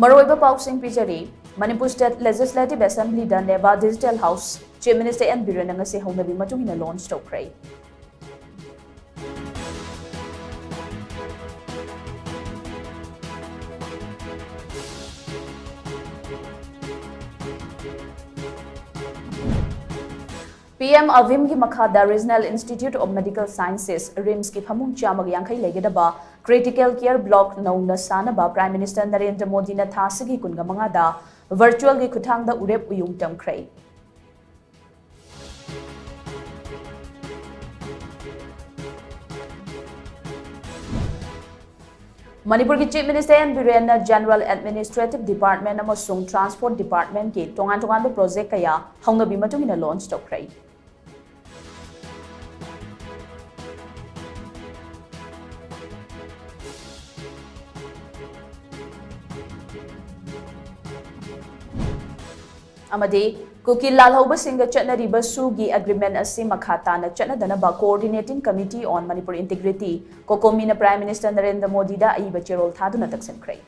Maroiba Pausing Pijari, Manipur State Legislative Assembly da Neva Digital House, Chief Minister and Birenanga se Honabi Matungina launch to pray. PM Avim ki Makhada Regional Institute of Medical Sciences, RIMS ki Phamung Chamag Yankai Legedaba, Critical Care Block Nauna Sanaba, Prime Minister Narendra Modi na Thasigi Kungamangada, Virtual ki Kutangda Urep Uyung Tamkray. Manipur ki Chief Minister and Birena General Administrative Department amasung Transport Department ki tongan project kaya hongnabi matungina launch tokray. Amadi Kuki Lalhoba Singa Chatnariba Sugi Agreement Asi Makhatana Chatnadanaba Coordinating Committee on Manipur Integrity, Kokomina Prime Minister Narendra Modi da Aiba Cherol Thaduna Taksan Kray.